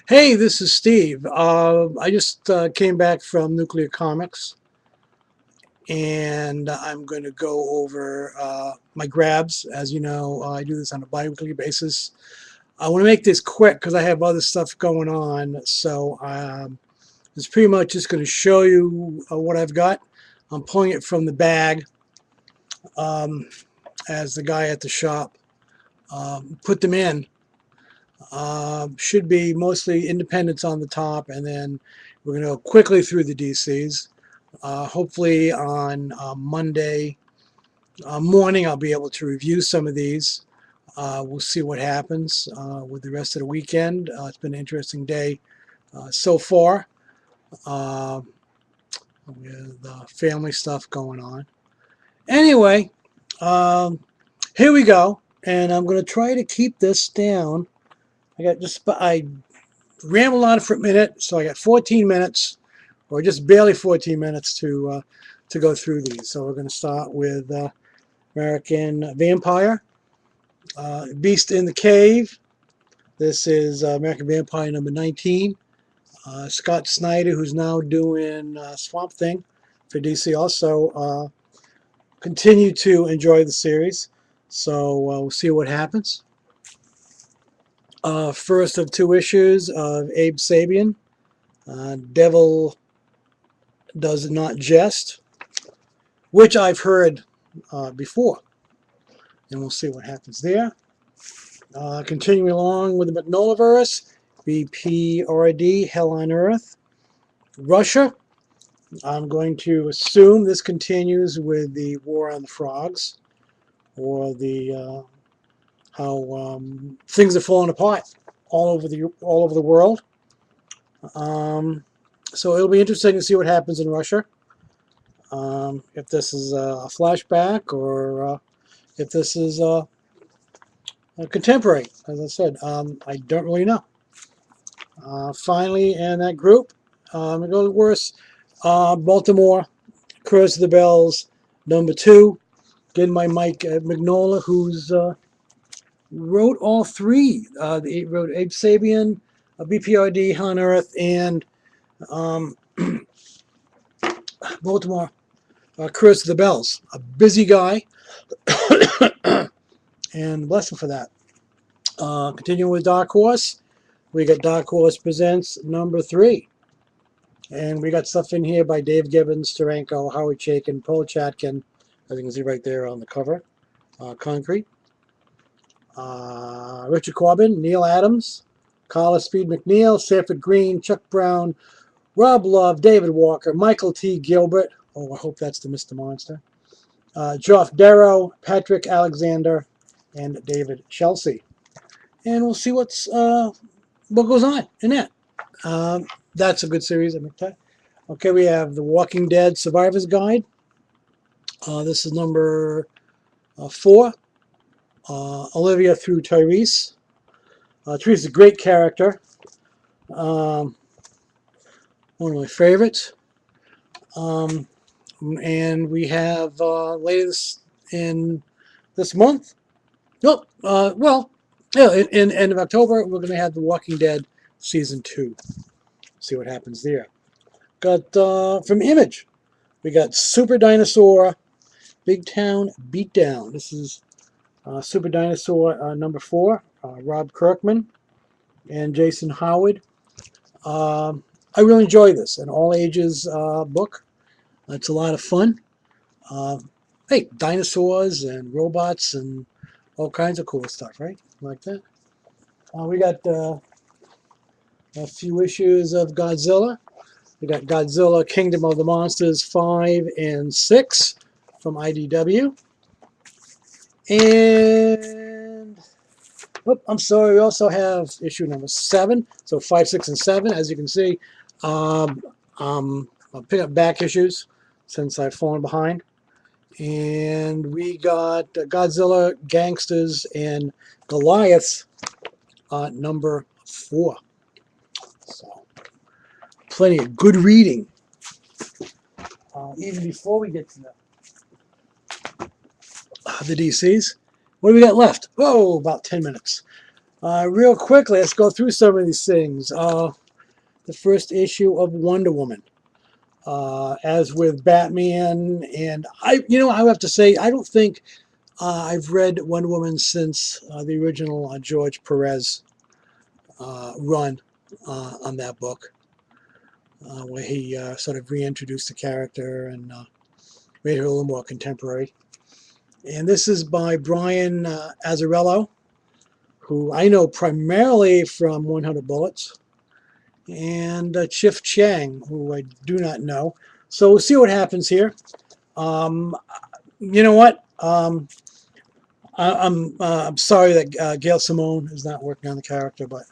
Hey, this is Steve. I just came back from Nuclear Comics, and I'm going to go over my grabs. As you know, I do this on a bi-weekly basis. I want to make this quick because I have other stuff going on. So it's pretty much just going to show you what I've got. I'm pulling it from the bag um, as the guy at the shop put them in. Should be mostly independents on the top, and then we're going to go quickly through the DCs. Hopefully on Monday morning I'll be able to review some of these. We'll see what happens with the rest of the weekend. It's been an interesting day so far uh, with family stuff going on. Anyway, um, here we go, and I'm going to try to keep this down. I rambled on for a minute, so I got 14 minutes, or just barely 14 minutes to go through these. So we're going to start with American Vampire, Beast in the Cave. This is American Vampire number 19. Scott Snyder, who's now doing Swamp Thing for DC, also continue to enjoy the series. So we'll see what happens. First of two issues of Abe Sapien, Devil Does Not Jest, which I've heard before, and we'll see what happens there. Continuing along with the Magnolaverse, BPRD, Hell on Earth, Russia. I'm going to assume this continues with the War on the Frogs, or the how things are falling apart all over the world. So it'll be interesting to see what happens in Russia. If this is a flashback, or if this is a contemporary. As I said, I don't really know. Finally, in that group, it goes worse. Baltimore, Curse of the Bells, number 2. Getting my Mike Mignola, who's wrote all three. He wrote Abe Sapien, BPRD, Hell on Earth, and um, Baltimore, Curse of the Bells. A busy guy, and bless him for that. Continuing with Dark Horse, we got Dark Horse Presents number 3. And we got stuff in here by Dave Gibbons, Steranko, Howard Chaykin, Paul Chatkin, as you can see right there on the cover. Concrete. Richard Corbin, Neil Adams, Carla Speed McNeil, Sanford Green, Chuck Brown, Rob Love, David Walker, Michael T. Gilbert. Oh, I hope that's the Mr. Monster. Geoff Darrow, Patrick Alexander, and David Chelsea. And we'll see what goes on in that. That's a good series. Okay, we have The Walking Dead Survivor's Guide. This is number 4. Olivia through Tyrese. Tyrese is a great character. One of my favorites. And we have later in this month. In end of October, we're going to have The Walking Dead Season 2. See what happens there. Got from Image, we got Super Dinosaur Big Town Beatdown. This is Super Dinosaur number 4, Rob Kirkman and Jason Howard. I really enjoy this, an all ages book. It's a lot of fun. Hey, dinosaurs and robots and all kinds of cool stuff, right? Like that. We got a few issues of Godzilla. We got Godzilla Kingdom of the Monsters 5 and 6 from IDW. And, I'm sorry, we also have issue number 7. So 5, 6, and 7, as you can see. I'll pick up back issues since I've fallen behind. And we got Godzilla, Gangsters, and Goliath number 4. So, plenty of good reading. Even before we get to the DCs. What do we got left? Oh, about 10 minutes. Real quickly, let's go through some of these things. The first issue of Wonder Woman. As with Batman, and I have to say, I don't think I've read Wonder Woman since the original George Perez run on that book, where he sort of reintroduced the character and made her a little more contemporary. And this is by Brian Azzarello, who I know primarily from 100 Bullets, and Chif Chang, who I do not know. So we'll see what happens here. You know what? I'm sorry that Gail Simone is not working on the character, but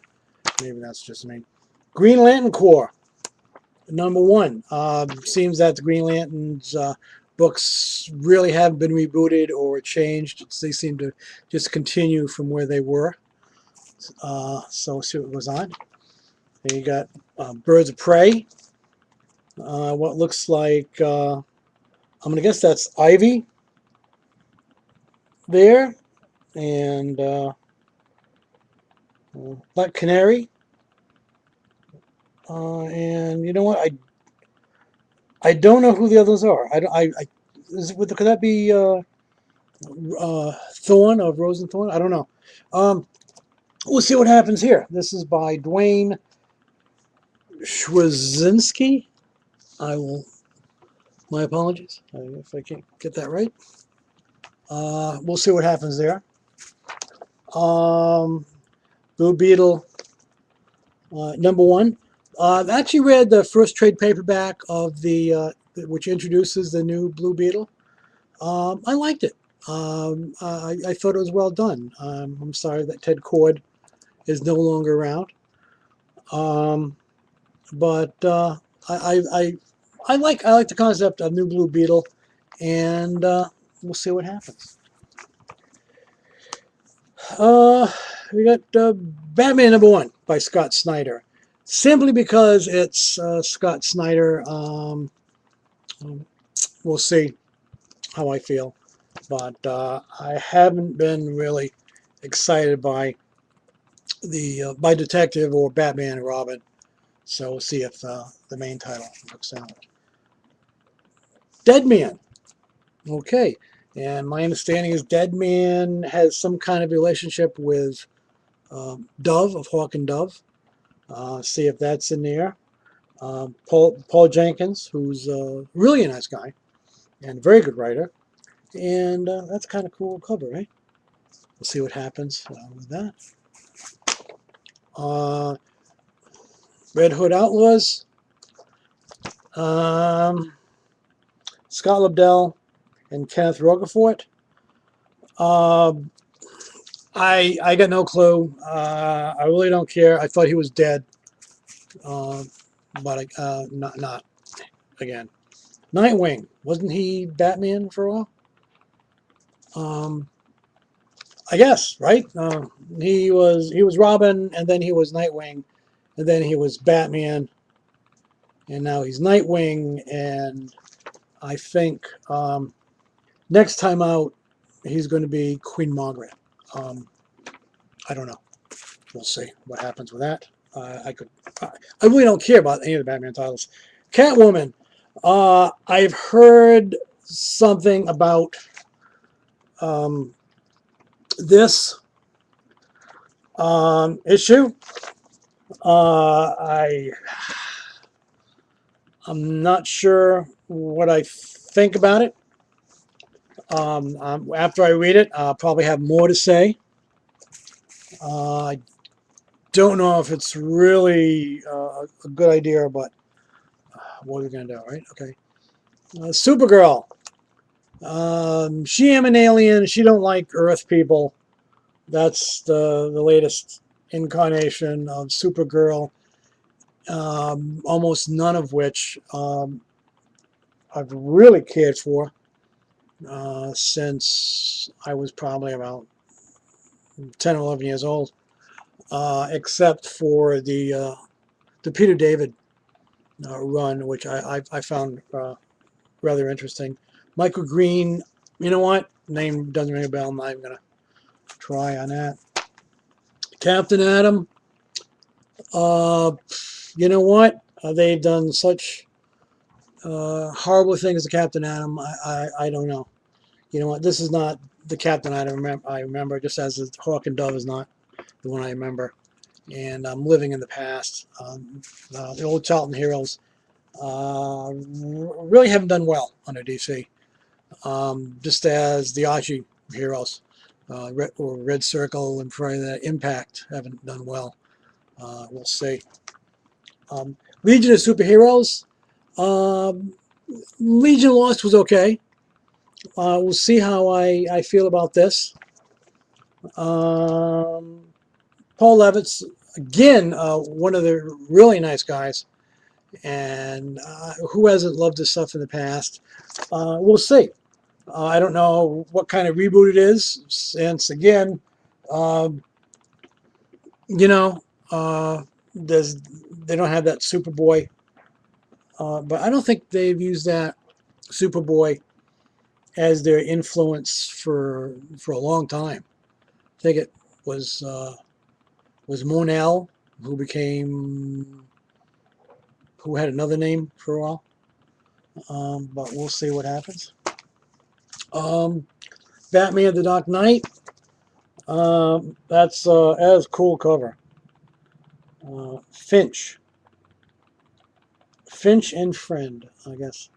maybe that's just me. Green Lantern Corps, #1. Seems that the Green Lantern's books really haven't been rebooted or changed. They seem to just continue from where they were. So we'll see what goes on. Then you got Birds of Prey. What looks like, I'm going to guess that's Ivy there. And Black Canary. And you know what? I don't know who the others are. Could that be Thorn of Rose and Thorn? I don't know. We'll see what happens here. This is by Dwayne Schwazinski. My apologies if I can't get that right. We'll see what happens there. Blue Beetle, #1. I've actually read the first trade paperback of which introduces the new Blue Beetle. I liked it. I thought it was well done. I'm sorry that Ted Kord is no longer around. But I like the concept of new Blue Beetle, and we'll see what happens. We got Batman #1 by Scott Snyder. Simply because it's Scott Snyder, we'll see how I feel. But I haven't been really excited by by Detective or Batman and Robin. So we'll see if the main title works out. Deadman. Okay. And my understanding is Deadman has some kind of relationship with Dove, of Hawk and Dove. See if that's in there. Paul Jenkins, who's really a nice guy and a very good writer. And that's kind of cool cover, right? We'll see what happens with that. Red Hood Outlaws. Scott Lobdell and Kenneth Rocafort. I got no clue. I really don't care. I thought he was dead, but not again. Nightwing, wasn't he Batman for a while? I guess, right? He was Robin, and then he was Nightwing, and then he was Batman, and now he's Nightwing. And I think next time out he's going to be Queen Margaret. I don't know. We'll see what happens with that. I really don't care about any of the Batman titles. Catwoman. I've heard something about this issue. I'm not sure what I think about it. After I read it, I'll probably have more to say. I don't know if it's really a good idea, but what are we going to do, right? Okay. Supergirl. She am an alien. She don't like Earth people. That's the latest incarnation of Supergirl. Almost none of which I've really cared for since I was probably about 10 or 11 years old, except for the Peter David run, which I found rather interesting. Michael Green, you know what? Name doesn't ring a bell. I'm not even going to try on that. Captain Atom. You know what? They've done such horrible things to Captain Atom. I don't know. You know what? This is not the Captain Atom I remember, just as the Hawk and Dove is not the one I remember. And I'm living in the past. The old Charlton heroes really haven't done well under DC. Just as the Archie heroes, Red Circle and probably the Impact haven't done well. We'll see. Legion of Superheroes. Legion Lost was okay. We'll see how I feel about this. Paul Levitz, again, one of the really nice guys. And who hasn't loved this stuff in the past? We'll see. I don't know what kind of reboot it is, since, again, you know, they don't have that Superboy. But I don't think they've used that Superboy as their influence for a long time. I think it was Monel, who had another name for a while. But we'll see what happens. Batman: The Dark Knight. That's as cool cover. Finch and Friend, I guess.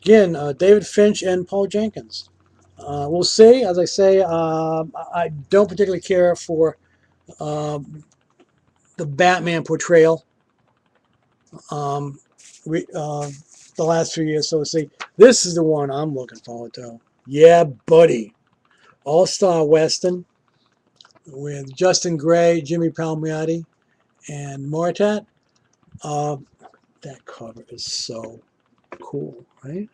Again, David Finch and Paul Jenkins. We'll see. As I say, I don't particularly care for the Batman portrayal the last few years. So we'll see. This is the one I'm looking forward to. Yeah, buddy. All-Star Western with Justin Gray, Jimmy Palmiotti, and Moritat. That cover is so cool, right?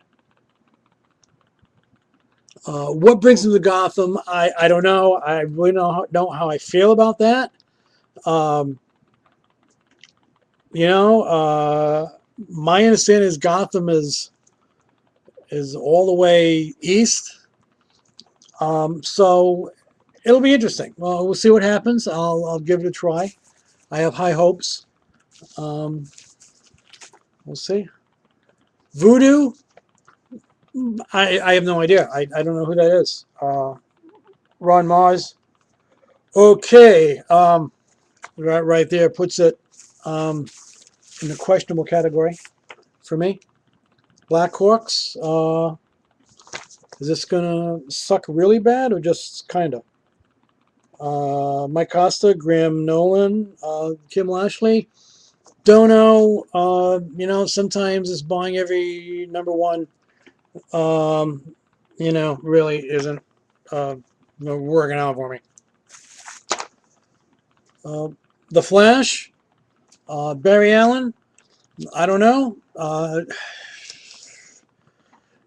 What brings him to Gotham? I don't know. I really don't know how I feel about that. You know, my understanding is Gotham is all the way east. So it'll be interesting. Well, we'll see what happens. I'll give it a try. I have high hopes. We'll see. Voodoo. I have no idea. I don't know who that is. Ron Mars. Okay. Right there puts it in the questionable category for me. Black Hawks. Is this going to suck really bad or just kind of? Mike Costa, Graham Nolan, Kim Lashley. Don't know. You know, sometimes it's buying every #1. You know, really isn't working out for me. The Flash, Barry Allen. I don't know.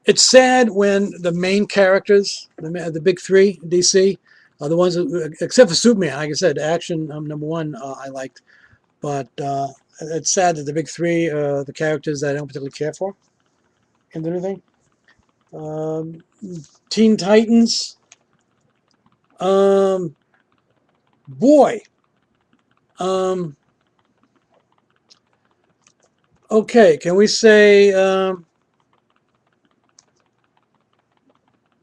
It's sad when the main characters, the big three in DC, are the ones that, except for Superman, like I said, action #1 I liked, but it's sad that the big three are the characters that I don't particularly care for. Can't do anything. Teen Titans. Boy. Okay, can we say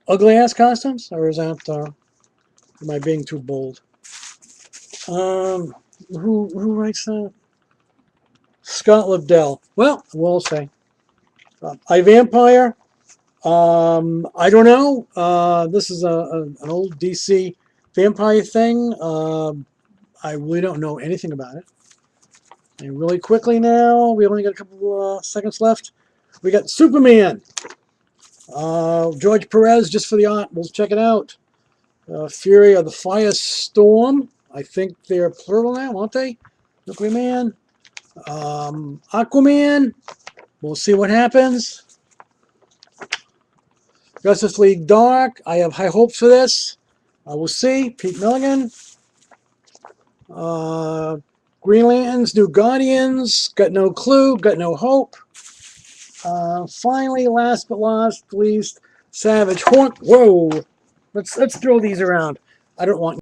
ugly ass costumes, or is that am I being too bold? Who writes that? Scott Lobdell. Well, we'll say. iVampire. I don't know. This is an old DC vampire thing. I really don't know anything about it. And really quickly now, we only got a couple seconds left. We got Superman. George Perez, just for the art. We'll check it out. Fury of the Firestorm. I think they're plural now, aren't they? Nuclear Man. Aquaman. We'll see what happens. Justice League Dark. I have high hopes for this. We'll see. Pete Milligan. Green Lanterns, New Guardians. Got no clue. Got no hope. Finally, last but not least, Savage Hawk. Whoa. Let's throw these around. I don't want